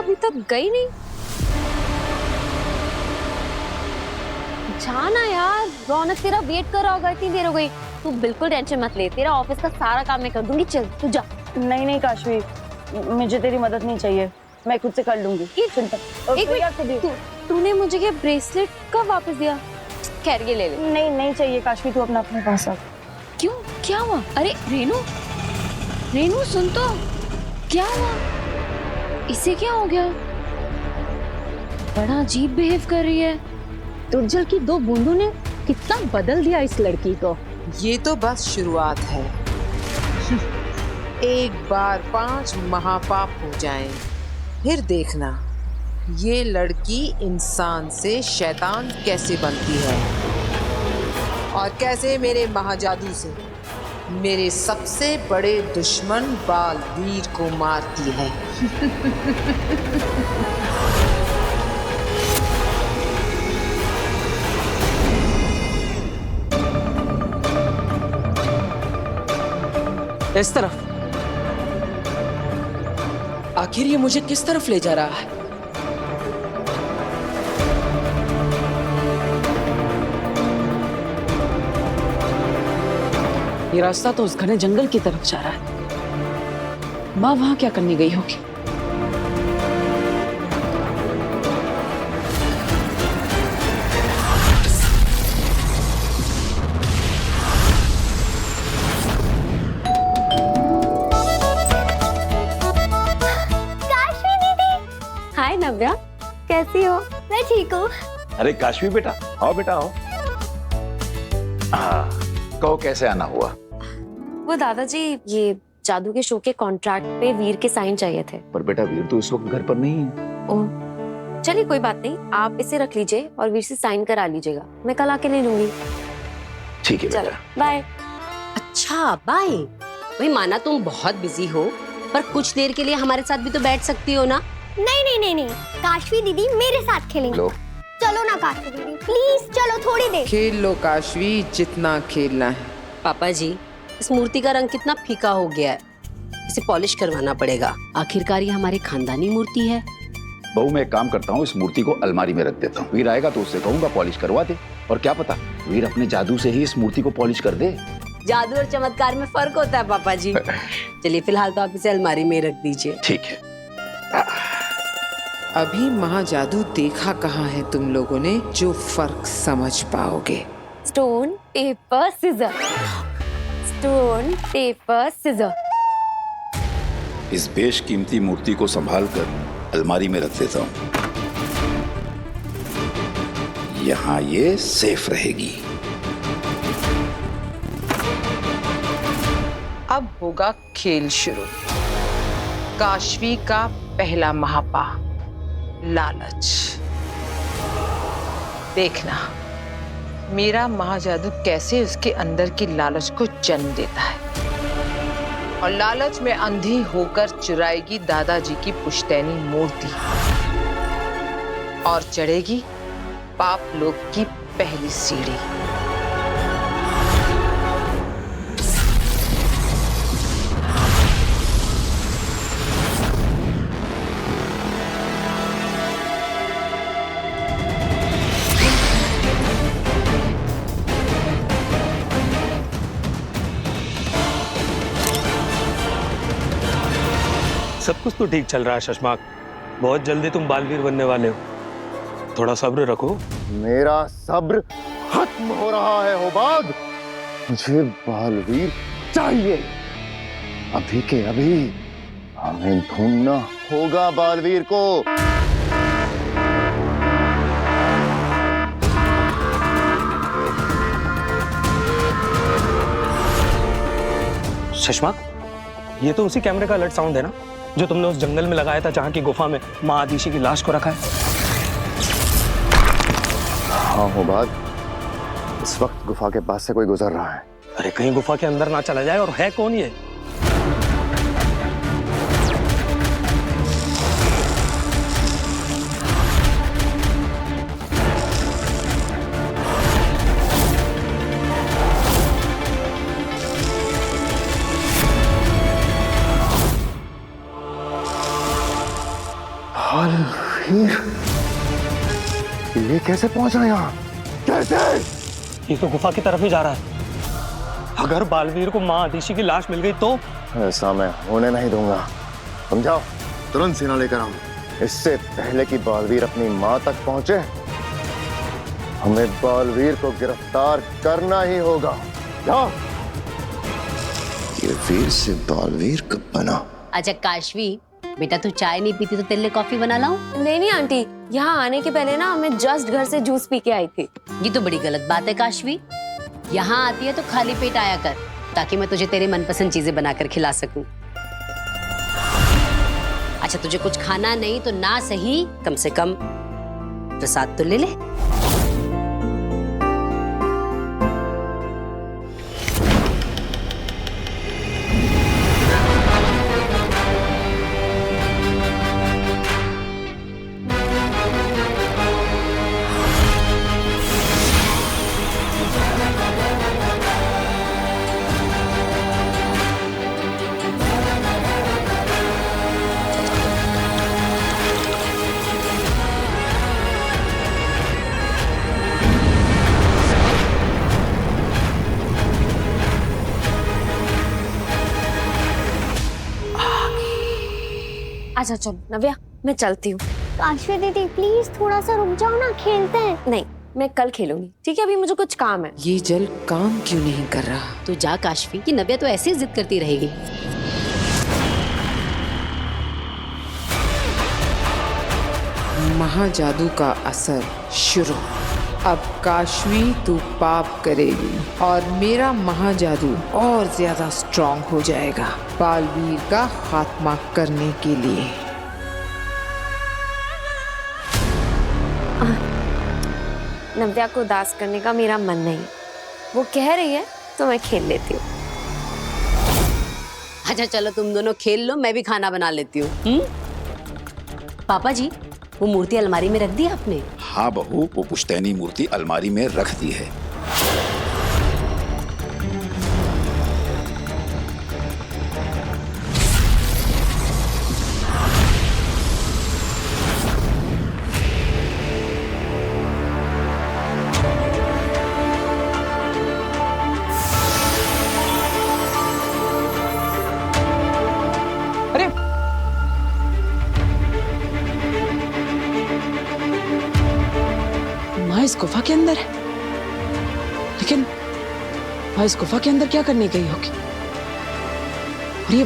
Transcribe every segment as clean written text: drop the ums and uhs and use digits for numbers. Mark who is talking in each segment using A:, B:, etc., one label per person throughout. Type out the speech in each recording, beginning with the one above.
A: अभी तक गई नहीं। जाना यार, रौनक तेरा वेट कर रहा होगा, इतनी देर हो गई। तू बिल्कुल टेंशन मत ले, तेरा ऑफिस का सारा काम मैं कर दूंगी। चल तू जा।
B: नहीं नहीं काशवी, मुझे तेरी मदद नहीं चाहिए, मैं खुद से कर लूंगी। चिंता।
A: एक मिनट, तूने मुझे ये ब्रेसलेट कब वापस दिया? खैर ये ले ले।
B: नहीं नहीं चाहिए काशवी, तू अपने पास रख।
A: क्यों, क्या हुआ? अरे रेनू, रेनू सुन तो, क्या हुआ? इसे क्या हो गया? बड़ा अजीब बिहेव कर रही है।
C: तुरजल की 2 बूंदों ने कितना बदल दिया इस लड़की को।
D: ये तो बस शुरुआत है। एक बार 5 महापाप हो जाएं, फिर देखना ये लड़की इंसान से शैतान कैसे बनती है और कैसे मेरे महाजादू से मेरे सबसे बड़े दुश्मन बालवीर को मारती है।
E: इस तरफ। आखिर ये मुझे किस तरफ ले जा रहा है? ये रास्ता तो उस घने जंगल की तरफ जा रहा है। माँ वहां क्या करने गई होगी?
A: हाय नव्या, कैसी हो?
F: मैं ठीक हूँ।
G: अरे काशवी बेटा, आओ बेटा आओ। हाँ, कहो कैसे आना हुआ?
A: वो दादाजी, ये जादू के शो के कॉन्ट्रैक्ट पे वीर के साइन चाहिए थे।
G: पर बेटा वीर तो इस वक्त घर पर नहीं है।
A: ओह, चलिए कोई बात नहीं, आप इसे रख लीजिए और वीर से साइन करा लीजिएगा, मैं कल आके ले लूंगी।
G: ठीक है
A: चलो
G: बेटा।
A: बाय।
F: अच्छा बाय। भाई माना तुम बहुत बिजी हो, पर कुछ देर के लिए हमारे साथ भी तो बैठ सकती हो ना? नहीं नहीं नहीं नहीं, काशवी दीदी मेरे साथ खेलेंगे।
G: लो।
F: चलो ना काशवी दीदी, प्लीज चलो थोड़ी देर।
D: खेल लो काशवी, जितना खेलना है।
F: पापा जी, इस मूर्ति का रंग कितना फीका हो गया है, इसे पॉलिश करवाना पड़ेगा। आखिरकार ये हमारी खानदानी मूर्ति है।
G: बहू मैं एक काम करता हूँ, इस मूर्ति को अलमारी में रख देता हूँ। वीर आएगा तो उससे कहूंगा पॉलिश करवा दे, और क्या पता वीर अपने जादू से ही इस मूर्ति को पॉलिश कर दे।
F: जादू और चमत्कार में फर्क होता है पापा जी। चलिए फिलहाल तो आप इसे अलमारी में रख दीजिए।
G: ठीक है।
D: अभी महाजादू देखा कहाँ है तुम लोगों ने जो फर्क समझ पाओगे।
A: Stone paper scissor, stone paper scissor.
G: इस बेशकीमती मूर्ति को संभाल कर अलमारी में रख देता हूँ, यहाँ ये सेफ रहेगी।
D: अब होगा खेल शुरू। काशवी का पहला महापाप, लालच। देखना मेरा महाजादू कैसे उसके अंदर की लालच को जन्म देता है, और लालच में अंधी होकर चुराएगी दादाजी की पुश्तैनी मूर्ति और चढ़ेगी पाप लोक की पहली सीढ़ी।
H: सब कुछ तो ठीक चल रहा है शशमाक, बहुत जल्दी तुम बालवीर बनने वाले हो, थोड़ा सब्र रखो।
I: मेरा सब्र खत्म हो रहा है होबाद, मुझे बालवीर चाहिए, अभी के अभी हमें ढूंढना होगा बालवीर को।
H: शशमाक, ये तो उसी कैमरे का अलर्ट साउंड है ना जो तुमने उस जंगल में लगाया था जहाँ की गुफा में माँ आदिशी की लाश को रखा है?
I: हाँ होबाद, इस वक्त गुफा के पास से कोई गुजर रहा है।
H: अरे कहीं गुफा के अंदर ना चला जाए, और है कौन ये?
I: बालवीर, ये कैसे पहुंचा यहाँ? कैसे?
H: ये तो गुफा की तरफ ही जा रहा है। अगर बालवीर को माँ आदिशी की लाश मिल गई तो?
I: ऐसा मैं होने नहीं दूंगा। समझाओ, तुरंत सेना लेकर आओ। इससे पहले कि बालवीर अपनी माँ तक पहुंचे, हमें बालवीर को गिरफ्तार करना ही होगा। जाओ। ये वीर से बालवीर कब बना?
F: अच्छा काशवी, बेटा तू चाय नहीं पीती तो तेरे लिए कॉफी बना लाऊं?
B: नहीं आंटी, यहाँ आने के पहले ना मैं जस्ट घर से जूस पी के आई थी।
F: ये तो बड़ी गलत बात है काशवी। यहाँ आती है तो खाली पेट आया कर, ताकि मैं तुझे तेरे मनपसंद चीजें बनाकर खिला सकूं। अच्छा तुझे कुछ खाना नहीं तो ना सही, कम से कम प्रसाद तो ले ले।
B: अच्छा चलो नव्या, मैं चलती हूँ।
J: काशवी दीदी प्लीज थोड़ा सा रुक जाओ ना, खेलते हैं।
B: नहीं, मैं कल खेलूंगी, ठीक है? अभी मुझे कुछ काम है।
D: ये जल काम क्यों नहीं कर रहा?
F: तू जा काशवी, कि नव्या तो ऐसे ही जिद करती रहेगी।
D: महाजादू का असर शुरू। अब काशवी तू पाप करेगी और मेरा महाजादू और ज्यादा स्ट्रॉन्ग हो जाएगा बालवीर का खात्मा करने के लिए।
B: नव्या को उदास करने का मेरा मन नहीं, वो कह रही है तो मैं खेल लेती हूँ।
F: अच्छा चलो तुम दोनों खेल लो, मैं भी खाना बना लेती हूँ। पापा जी, वो मूर्ति अलमारी में रख दी आपने?
G: हाँ बहू, वो पुश्तैनी मूर्ति अलमारी में रख दी है।
E: माँ इस गुफा के अंदर है, लेकिन माँ इस गुफा के अंदर क्या करने गई होगी? और ये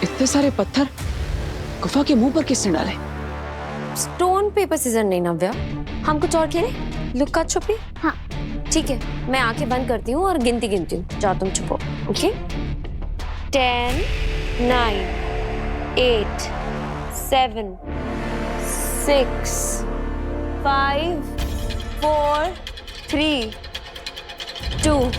E: इतने सारे पत्थर गुफा के मुंह पर किसने डाले?
B: स्टोन पेपर सीजर नहीं नव्या, हम कुछ और खेलें? लुक्का छुपी?
J: हाँ
B: ठीक है, मैं आंखें बंद करती हूँ और गिनती गिनती हूँ, जाओ तुम छुपो। ओके, 10, 9, 8, 7, 6, 5, 4, 3, 2।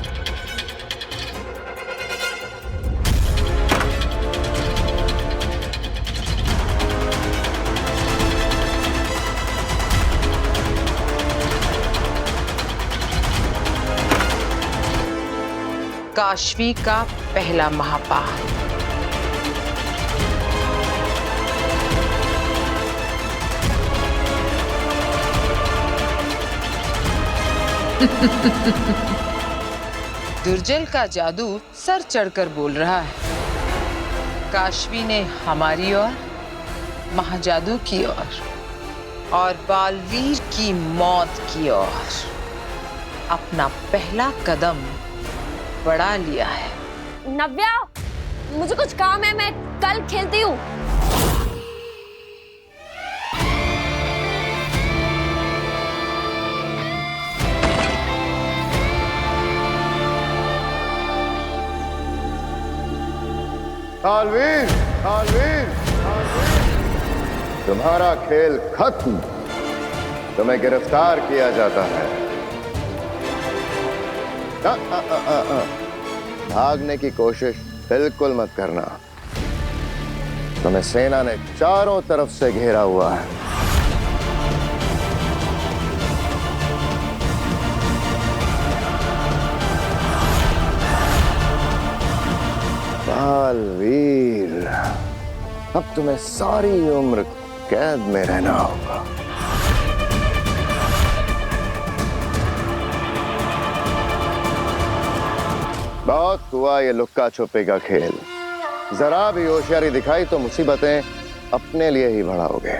D: काशवी का पहला महापाप। दुर्जल का जादू सर चढ़कर बोल रहा है। काशवी ने हमारी ओर, महाजादू की ओर और बालवीर की मौत की ओर अपना पहला कदम बढ़ा लिया है।
B: नव्या, मुझे कुछ काम है, मैं कल खेलती हूँ।
I: बालवीर, बालवीर, बालवीर, तुम्हारा खेल खत्म। तुम्हें गिरफ्तार किया जाता है। भागने की कोशिश बिल्कुल मत करना। तुम्हें सेना ने चारों तरफ से घेरा हुआ है। बालवीर, अब तुम्हें सारी उम्र कैद में रहना होगा। बहुत हुआ ये लुक्का छुपी का खेल। जरा भी होशियारी दिखाई तो मुसीबतें अपने लिए ही बढ़ाओगे।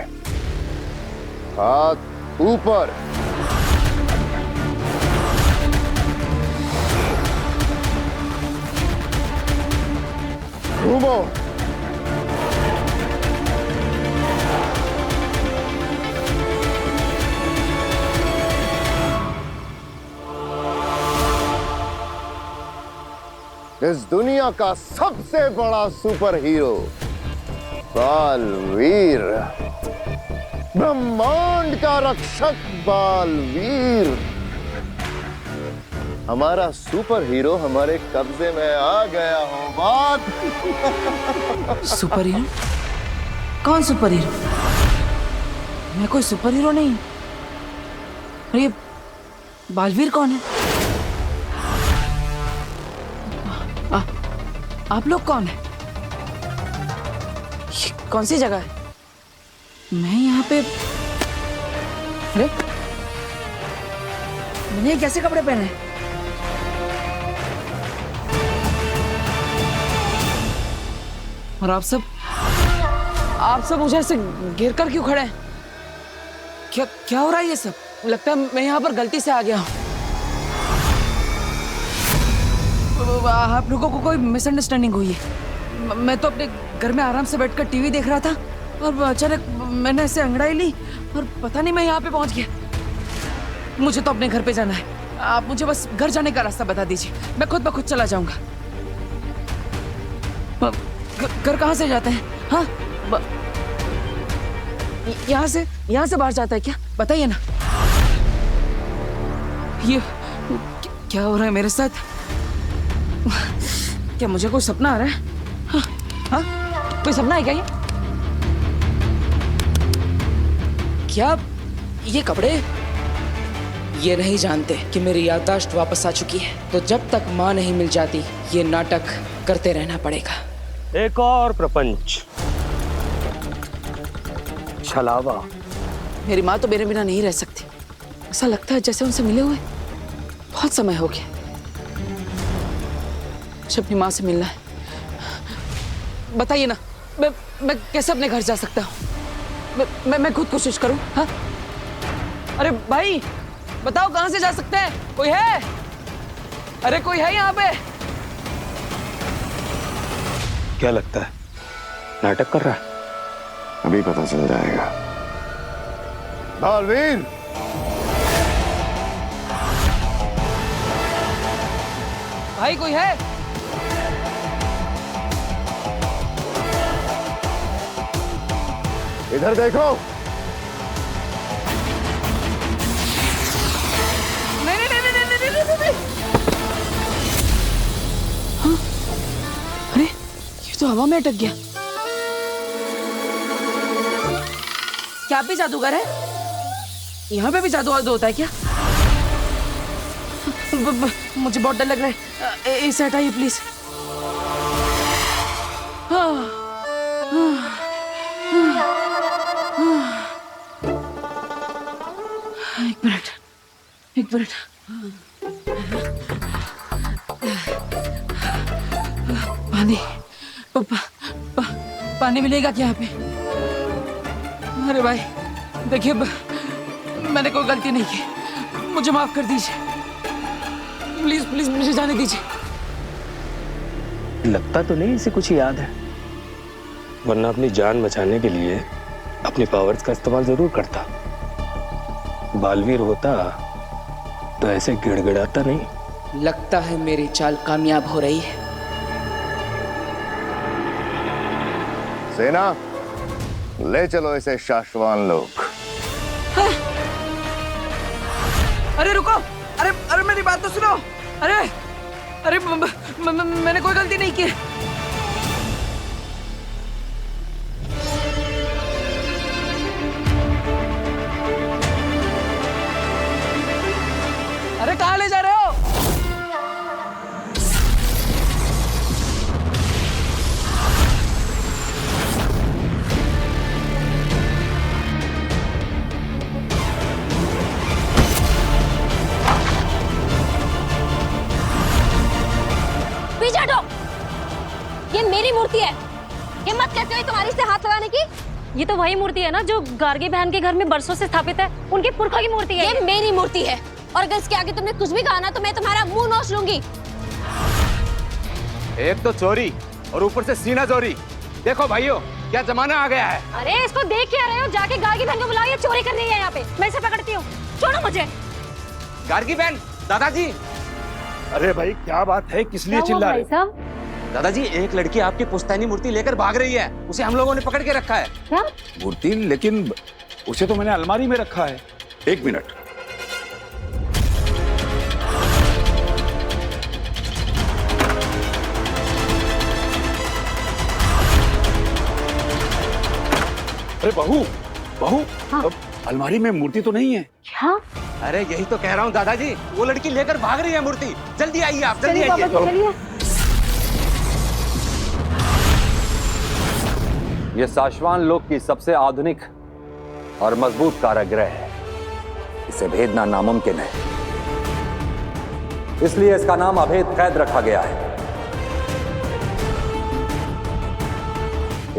I: हाथ ऊपर। घूमो। इस दुनिया का सबसे बड़ा सुपर हीरो बालवीर, ब्रह्मांड का रक्षक बालवीर, हमारा सुपर हीरो हमारे कब्जे में आ गया हो। बात
E: सुपर हीरो? कौन सुपर हीरो? मैं कोई सुपर हीरो नहीं। अरे बालवीर कौन है? आप लोग कौन है? ये कौन सी जगह है? मैं यहाँ पे, अरे मैंने कैसे कपड़े पहने हैं? और आप सब मुझे ऐसे घेर कर क्यों खड़े हैं? क्या हो रहा है ये सब? लगता है मैं यहाँ पर गलती से आ गया हूँ। आप लोगों को कोई मिसअंडरस्टैंडिंग हुई है। मैं तो अपने घर में आराम से बैठकर टीवी देख रहा था और अचानक मैंने ऐसे अंगड़ाई ली और पता नहीं मैं यहाँ पे पहुंच गया। मुझे तो अपने घर पे जाना है। आप मुझे बस घर जाने का रास्ता बता दीजिए, मैं खुद ब खुद चला जाऊंगा। घर कहाँ से जाते हैं? हाँ, यहाँ से बाहर जाता है क्या? बताइए ना। ये क्या हो रहा है मेरे साथ? क्या मुझे कोई सपना आ रहा है? हाँ, हाँ? कोई सपना है क्या ये? क्या ये कपड़े? ये नहीं जानते कि मेरी याददाश्त वापस आ चुकी है, तो जब तक माँ नहीं मिल जाती ये नाटक करते रहना पड़ेगा।
H: एक और प्रपंच, छलावा।
E: मेरी माँ तो मेरे बिना नहीं रह सकती। ऐसा लगता है जैसे उनसे मिले हुए बहुत समय हो गया। मुझे अपनी माँ से मिलना है। बताइए ना, मैं कैसे अपने घर जा सकता हूँ? मैं खुद कोशिश करूँ। हाँ, अरे भाई बताओ कहाँ से जा सकते हैं? कोई है? अरे कोई है यहाँ पे?
H: क्या लगता है नाटक कर रहा है?
I: अभी पता चल जाएगा। बालवीर,
E: भाई कोई है?
I: इधर देखो।
E: नहीं। हाँ? अरे ये तो हवा में अटक गया। क्या भी जादूगर है? यहाँ पे भी जादू होता है क्या? मुझे बहुत डर लग रहा है। इसे हटाइए प्लीज। एक मिनट। पानी मिलेगा क्या यहाँ पे? अरे भाई देखिए, मैंने कोई गलती नहीं की, मुझे माफ कर दीजिए। प्लीज मुझे जाने दीजिए।
H: लगता तो नहीं इसे कुछ याद है, वरना अपनी जान बचाने के लिए अपनी पावर्स का इस्तेमाल जरूर करता। बालवीर होता तो ऐसे गिड़गिड़ाता नहीं।
E: लगता है मेरी चाल कामयाब हो रही है।
I: सेना, ले चलो इसे शाश्वान लोग।
E: हाँ? अरे रुको, अरे मेरी बात तो सुनो। अरे मैंने कोई गलती नहीं की। अरे कहाँ ले जा रहे हो?
C: तो वही मूर्ति है ना जो गार्गी बहन के घर में बरसों से स्थापित है, उनके पुरखा की मूर्ति है।
F: ये मेरी मूर्ति है और अगर इसके आगे तुमने कुछ भी कहा ना तो मैं तुम्हारा मुंह नोच लूंगी।
K: एक तो चोरी और ऊपर से सीना चोरी। देखो भाइयों, क्या जमाना आ गया है।
C: अरे इसको देख क्या रहे हो? जाके गार्गी बहन को बुलाओ, ये चोरी कर रही है यहाँ पे। मैं इसे पकड़ती हूँ, छोड़ो मुझे।
K: गार्गी बहन, दादाजी।
G: अरे भाई क्या बात है, किस लिए चिल्ला रहे हो?
K: दादाजी, एक लड़की आपकी पुश्तैनी मूर्ति लेकर भाग रही है। उसे हम लोगों ने पकड़ के रखा है।
C: क्या
G: मूर्ति? लेकिन उसे तो मैंने अलमारी में रखा है। एक मिनट। अरे बहू, बहू,
C: हाँ।
G: अलमारी में मूर्ति तो नहीं है।
C: क्या?
K: अरे यही तो कह रहा हूँ दादाजी, वो लड़की लेकर भाग रही है मूर्ति। जल्दी आइए आप, जल्दी आइए।
C: चलिए।
L: ये साशवान लोक की सबसे आधुनिक और मजबूत कारागृह है। इसे भेदना नामुमकिन है, इसलिए इसका नाम अभेद कैद रखा गया है।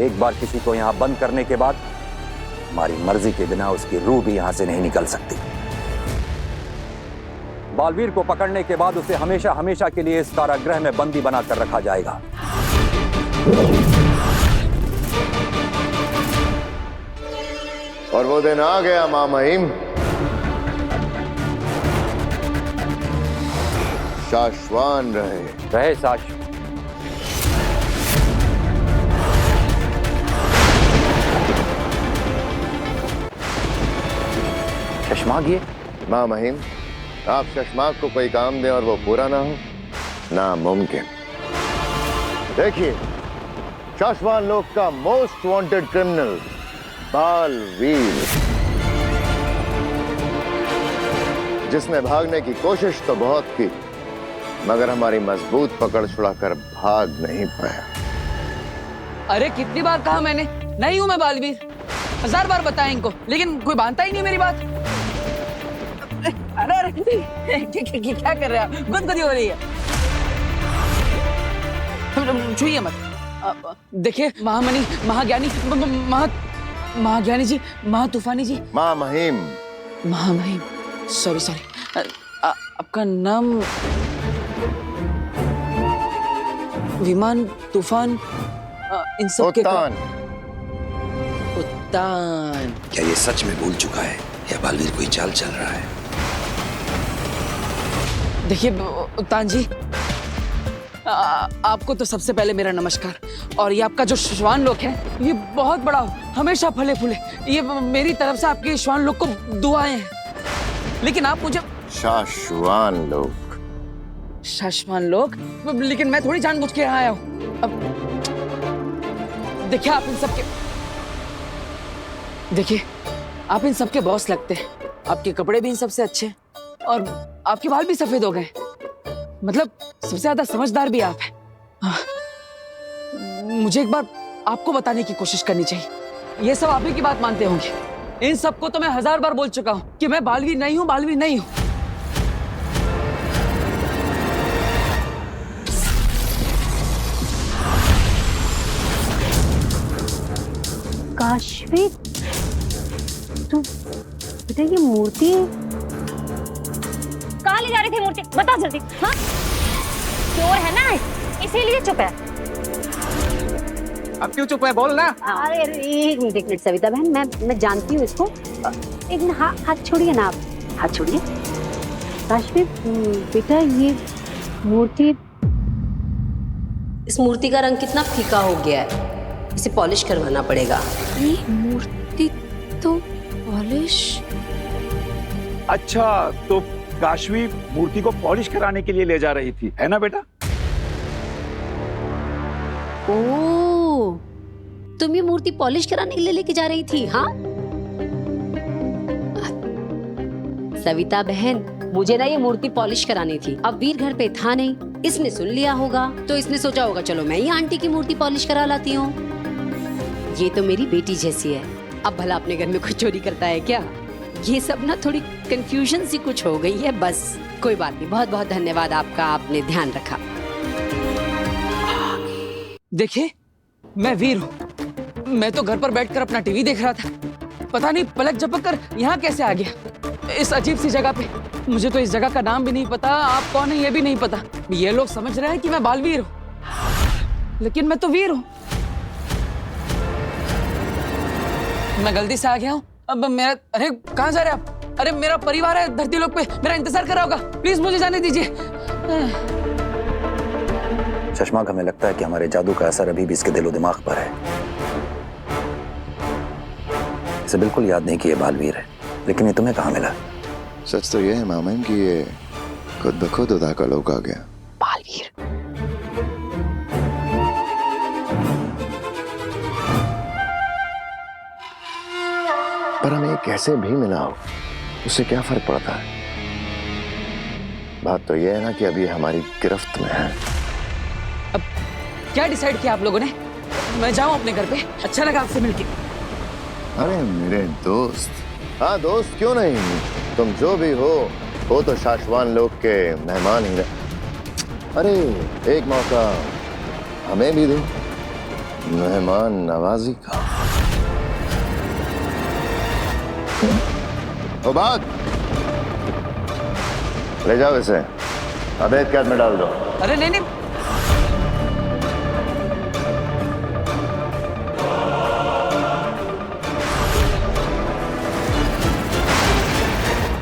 L: एक बार किसी को यहां बंद करने के बाद हमारी मर्जी के बिना उसकी रूह भी यहां से नहीं निकल सकती। बालवीर को पकड़ने के बाद उसे हमेशा हमेशा के लिए इस कारागृह में बंदी बनाकर रखा जाएगा।
I: और वो दिन आ गया मां महिम, शाश्वान रहे
L: साश।
G: शशमाग ये?
I: मां महिम, आप शशमाग को कोई काम दें और वो पूरा ना हो, नामुमकिन। देखिए, शाश्वान लोक का मोस्ट वांटेड क्रिमिनल बालवीर, जिसने भागने की कोशिश तो बहुत की मगर हमारी मजबूत पकड़ छुड़ाकर भाग नहीं पाया।
E: अरे कितनी बार कहा मैंने, नहीं हूं मैं बालवीर। 1000 बार बताया इनको, लेकिन कोई मानता ही नहीं मेरी बात। अरे अरे क्या कर रहे हैं? गुदगुदी हो रही है। छुइए मत। देखिए महामणि, महाज्ञानी, महाज्ञानी जी, महातूफानी जी,
I: मां महिम,
E: महामहिम, सॉरी आपका नाम? विमान, तूफान, इन सब के
I: उत्तान।
E: उत्तान।
M: क्या ये सच में भूल चुका है या बालवीर कोई चाल चल रहा है?
E: देखिए उत्तान जी, आपको तो सबसे पहले मेरा नमस्कार। और ये आपका जो श्वान लोक है, ये बहुत बड़ा हो, हमेशा फले फूले। ये मेरी तरफ से आपके श्वान लोक को दुआएं हैं। लेकिन आप मुझे
I: शाश्वान लोक,
E: शाश्वान लोक, लेकिन मैं थोड़ी जानबूझ के आया हूँ। अब देखिए आप इन सबके, देखिए आप इन सबके बॉस लगते हैं। आपके कपड़े भी इन सबसे अच्छे हैं और आपके बाल भी सफेद हो गए। मतलब सबसे ज्यादा समझदार भी आप हैं। मुझे एक बार आपको बताने की कोशिश करनी चाहिए। ये सब आप ही की बात मानते होंगे। इन सबको तो मैं 1000 बार बोल चुका हूं कि मैं बालवीर नहीं हूं, बालवीर नहीं हूं।
C: काशवी, तू बेटा ये मूर्ति कहाँ ले जा रही थी? मूर्ति बता जल्दी। हाँ, चोर है ना, इसीलिए चुप है।
K: अब क्यों चुप है, बोल ना।
F: अरे एक मिनट सविता बहन, मैं जानती हूँ इसको। एक मिनट, हाथ छोड़िए ना आप, हाथ छोड़िए। काशवी बेटा, ये मूर्ति, इस मूर्ति का रंग कितना फीका हो गया है, इसे पॉलिश करवाना पड़ेगा।
B: ये मूर्ति तो पॉलिश?
G: अच्छा, तो काशवी मूर्ति को पॉलिश कराने के लिए ले जा रही थी, है ना बेटा?
F: ओह, तुम ये मूर्ति पॉलिश कराने के लिए लेके जा रही थी? हाँ सविता बहन, मुझे ना ये मूर्ति पॉलिश करानी थी। अब वीर घर पे था नहीं, इसने सुन लिया होगा तो इसने सोचा होगा चलो मैं ही आंटी की मूर्ति पॉलिश करा लाती हूँ। ये तो मेरी बेटी जैसी है, अब भला अपने घर में कोई चोरी करता है क्या? ये सब ना थोड़ी कंफ्यूजन सी कुछ हो गई है बस। कोई बात नहीं, बहुत बहुत धन्यवाद आपका, आपने ध्यान रखा।
E: देखिए मैं वीर हूं, मैं तो घर पर बैठकर अपना टीवी देख रहा था, पता नहीं पलक झपक कर यहाँ कैसे आ गया इस अजीब सी जगह पे। मुझे तो इस जगह का नाम भी नहीं पता, आप कौन है ये भी नहीं पता। ये लोग समझ रहे हैं कि मैं बालवीर हूँ, लेकिन मैं तो वीर हूँ। मैं गलती से आ गया हूँ। अब मेरा, अरे कहाँ जा रहे आप? अरे मेरा परिवार है धरती लोक पे, मेरा इंतजार कर रहा होगा, प्लीज मुझे जाने दीजिए।
M: शशमाक, हमें लगता है कि हमारे जादू का असर अभी भी इसके दिलो दिमाग पर है। इसे बिल्कुल याद नहीं कि ये बालवीर है, लेकिन ये तुम्हें कहाँ मिला?
I: सच तो ये है मामन कि ये खुद ब खुद उदा का लोग आ गया।
B: बालवीर।
I: पर हमें कैसे भी मिला हो, उससे क्या फर्क पड़ता है? बात तो ये है ना कि अभी हमारी गिरफ्त में है।
E: अब क्या डिसाइड किया आप लोगों ने? मैं जाऊं अपने घर पे? अच्छा लगा आपसे मिलके।
I: अरे मेरे दोस्त, हाँ दोस्त क्यों नहीं, तुम जो भी हो तो शाश्वान लोग के मेहमान ही रहे। अरे एक मौका हमें भी दो मेहमान नवाजी का। ओ बात, ले जाओ इसे, अवैध कैद में डाल दो।
E: अरे नहीं नहीं,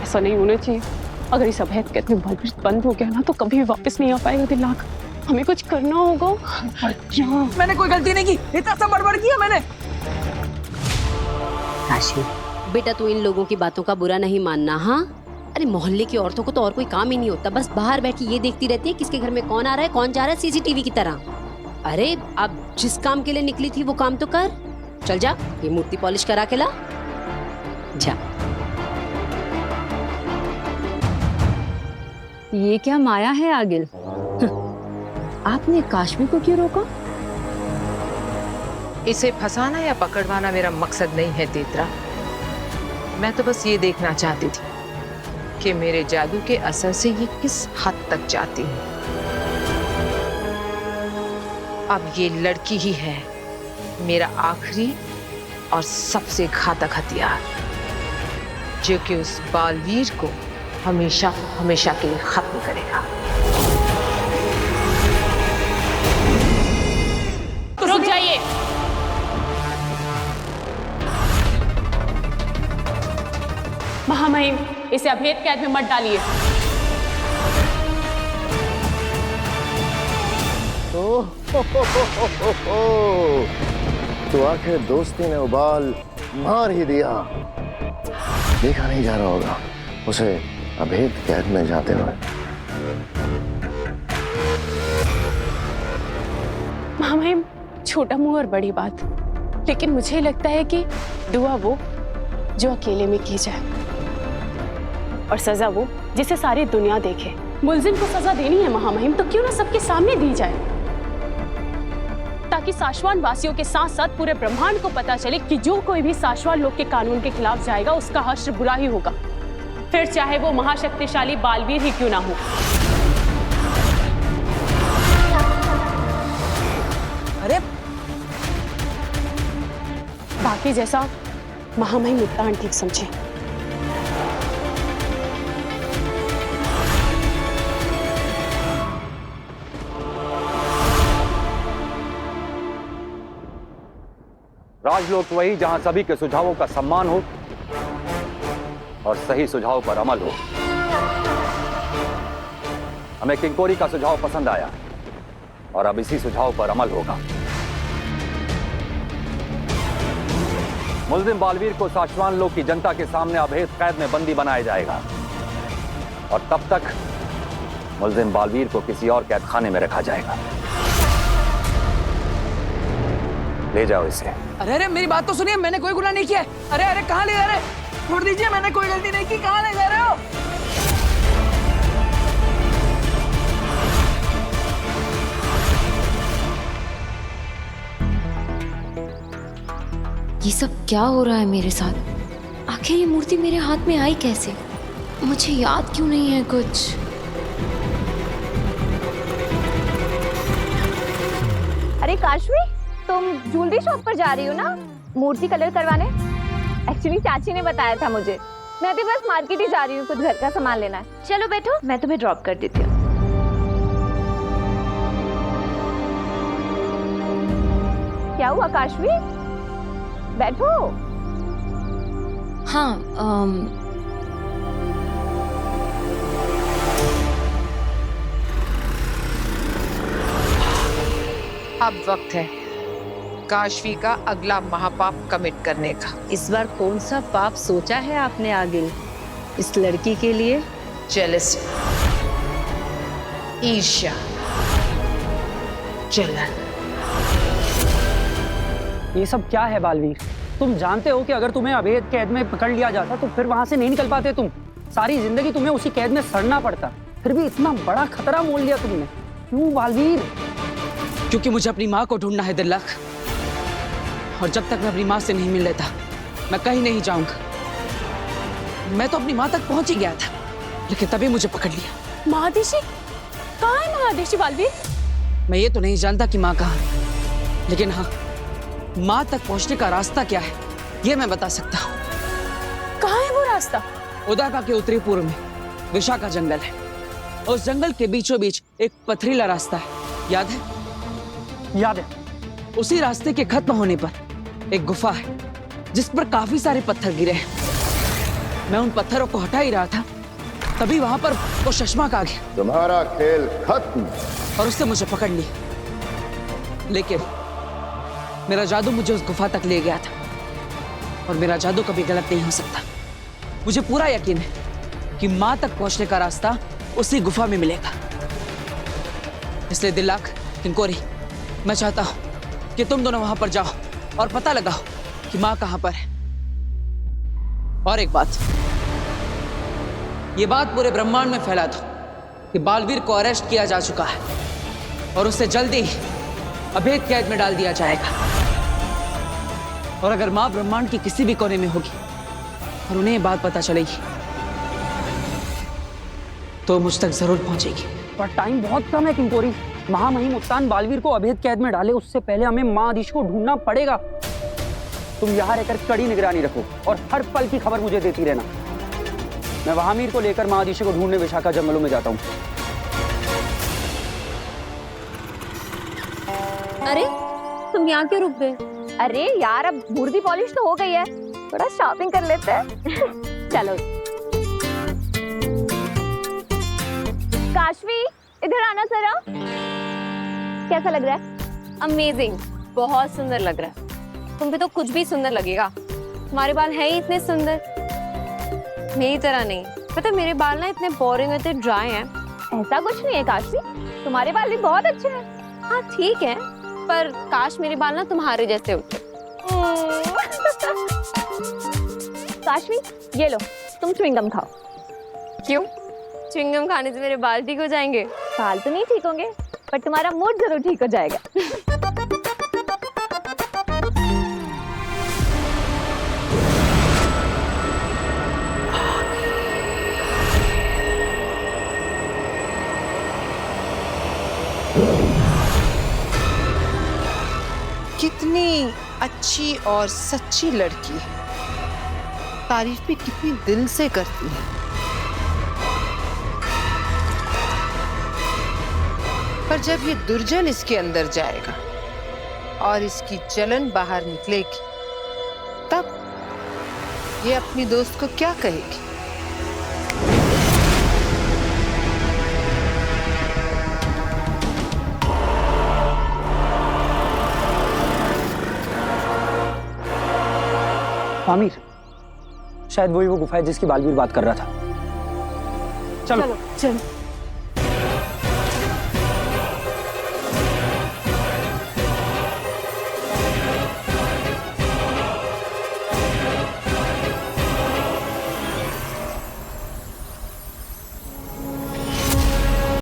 N: ऐसा नहीं होना चाहिए। अगर इस अवैध कैद में बालवीर बंद हो गया ना तो कभी वापस नहीं आ पाएगा दिलाक। हमें कुछ करना होगा।
E: मैंने कोई गलती नहीं की, इतना सब बड़बड़ किया मैंने।
F: काशी बेटा, तू इन लोगों की बातों का बुरा नहीं मानना। हाँ, अरे मोहल्ले की औरतों को तो और कोई काम ही नहीं होता, बस बाहर बैठ के ये देखती रहती है किसके घर में कौन आ रहा है कौन जा रहा है, सीसीटीवी की तरह। अरे अब जिस काम के लिए निकली थी वो काम तो कर। चल जा, ये मूर्ति पॉलिश करा के ला जा।
N: ये क्या माया है आगिल? आपने काश्मी को क्यों रोका?
D: इसे फंसाना या पकड़वाना मेरा मकसद नहीं है तेतरा। मैं तो बस ये देखना चाहती थी कि मेरे जादू के असर से ये किस हद तक जाती है। अब ये लड़की ही है मेरा आखिरी और सबसे घातक हथियार, जो कि उस बालवीर को हमेशा हमेशा के लिए खत्म करेगा।
N: रुक जाइए। महामहिम, इसे अभेद कैद में मत डालिए।
I: तो आखिर दोस्ती ने उबाल मार ही दिया। देखा नहीं जा रहा होगा उसे अभेद कैद में जाते हुए।
N: महामहिम, छोटा मुंह और बड़ी बात, लेकिन मुझे लगता है कि दुआ वो जो अकेले में की जाए और सजा वो जिसे सारी दुनिया देखे। मुलजिम को सजा देनी है महामहिम, तो क्यों ना सबके सामने दी जाए, ताकि साशवान वासियों के साथ साथ पूरे ब्रह्मांड को पता चले कि जो कोई भी साशवान लोग के कानून के खिलाफ जाएगा उसका हश्र बुरा ही होगा, फिर चाहे वो महाशक्तिशाली बालवीर ही क्यों ना हो।
E: अरे
N: बाकी जैसा महामहिम मुद्दान ठीक समझे।
L: राजलोक वही जहां सभी के सुझावों का सम्मान हो और सही सुझाव पर अमल हो। हमें किंकोरी का सुझाव पसंद आया और अब इसी सुझाव पर अमल होगा। मुल्जिम बालवीर को साशवान लोक की जनता के सामने अभेद कैद में बंदी बनाया जाएगा और तब तक मुल्जिम बालवीर को किसी और कैद खाने में रखा जाएगा। ले जाओ इसे।
E: अरे अरे मेरी बात तो सुनिए, मैंने कोई गुनाह नहीं किया। अरे अरे कहाँ ले जा रहे? छोड़ दीजिए, मैंने कोई गलती नहीं की। कहाँ ले जा रहे हो?
A: ये सब क्या हो रहा है मेरे साथ? आखिर ये मूर्ति मेरे हाथ में आई कैसे? मुझे याद क्यों नहीं है कुछ?
C: अरे काश्मी, तुम ज्वेलरी शॉप पर जा रही हो ना मूर्ति कलर करवाने? एक्चुअली चाची ने बताया था मुझे। मैं भी बस मार्केट ही जा रही हूँ, कुछ घर का सामान लेना है। चलो बैठो, मैं तुम्हें ड्रॉप कर देती हूँ। क्या हुआ काशवी? बैठो।
A: हाँ
D: अब वक्त है काशवी का अगला महापाप कमिट करने का।
F: इस बार कौन सा पाप सोचा है आपने आगे इस लड़की के लिए?
D: जेलसी, ईर्ष्या, जलन।
K: ये सब क्या है बालवीर? तुम जानते हो कि अगर तुम्हें अवैध कैद में पकड़ लिया जाता तो फिर वहां से नहीं निकल पाते तुम। सारी जिंदगी तुम्हें उसी कैद में सड़ना पड़ता। फिर भी इतना बड़ा खतरा मोल लिया तुमने। क्यों बालवीर?
E: क्योंकि मुझे अपनी माँ को ढूंढना है दिल्लक, और जब तक मैं अपनी माँ से नहीं मिल लेता मैं कहीं नहीं जाऊंगा। मैं तो अपनी माँ तक पहुंच ही गया था, लेकिन तभी मुझे पकड़ लिया।
N: महादेशी? कहाँ है महादेशी बालवीर?
E: मैं ये तो नहीं जानता कि माँ कहाँ है, लेकिन हाँ, माँ तक पहुंचने का रास्ता क्या है ये मैं बता सकता हूँ।
N: कहाँ है वो रास्ता?
E: उदाका के उत्तरी पूर्व में विशाखा जंगल है। उस जंगल के बीचों बीच एक पथरीला रास्ता है, याद है?
K: याद है।
E: उसी रास्ते के खत्म होने पर एक गुफा है जिस पर काफी सारे पत्थर गिरे हैं। मैं उन पत्थरों को हटा ही रहा था, तभी वहां पर वो शशमाक आ गया।
I: तुम्हारा खेल खत्म।
E: और उससे मुझे पकड़ लिया, लेकिन मेरा जादू मुझे उस गुफा तक ले गया था, और मेरा जादू कभी गलत नहीं हो सकता। मुझे पूरा यकीन है कि माँ तक पहुंचने का रास्ता उसी गुफा में मिलेगा। इसलिए दिल्लक, किंकोरी, मैं चाहता हूं कि तुम दोनों वहां पर जाओ और पता लगाओ कि माँ कहां पर है। और एक बात, ये बात पूरे ब्रह्मांड में फैला दो कि बालवीर को अरेस्ट किया जा चुका है और उसे जल्दी ही अवैध कैद में डाल दिया जाएगा। और अगर माँ ब्रह्मांड की किसी भी कोने में होगी और उन्हें ये बात पता चलेगी तो मुझ तक जरूर पहुंचेगी।
K: पर टाइम बहुत कम है किंकोरी। महामहिम उत्तान बालवीर को अवैध कैद में डाले उससे पहले हमें माँ आदिश को ढूंढना पड़ेगा। तुम यहाँ रहकर कड़ी निगरानी रखो और हर पल की खबर मुझे देती रहना। मैं महामीर को लेकर माँ आदिश को ढूंढने विशाखा जंगलों में जाता हूँ।
B: अरे तुम यहाँ क्यों रुक गए?
C: अरे यार, अब मूर्ति पॉलिश तो हो गई है, थोड़ा शॉपिंग कर लेते हैं। चलो। काशवी, इधर आना जरा। कैसा लग रहा है?
B: अमेजिंग, बहुत सुंदर लग रहा है। तुम पे तो कुछ भी सुंदर लगेगा। तुम्हारे बाल हैं ही इतने सुंदर, मेरी तरह नहीं। पता मेरे बाल ना इतने बोरिंग, इतने ड्राई हैं।
C: ऐसा कुछ नहीं है काशवी, तुम्हारे बाल भी बहुत अच्छे हैं।
B: हाँ ठीक है, पर काश मेरे बाल ना तुम्हारे जैसे होते।
C: काशवी, ये लो, तुम च्युइंगम खाओ।
B: क्यों? च्युइंगम खाने से मेरे बाल ठीक हो जाएंगे?
C: बाल तो नहीं ठीक होंगे, पर तुम्हारा मूड जरूर ठीक हो जाएगा।
D: कितनी अच्छी और सच्ची लड़की है, तारीफ भी कितनी दिल से करती है। पर जब ये दुर्जन इसके अंदर जाएगा और इसकी जलन बाहर निकलेगी, तब ये अपनी दोस्त को क्या कहेगी?
K: आमिर, शायद वही वो गुफा है जिसकी बालवीर बात कर रहा था। चलो।
N: चलो।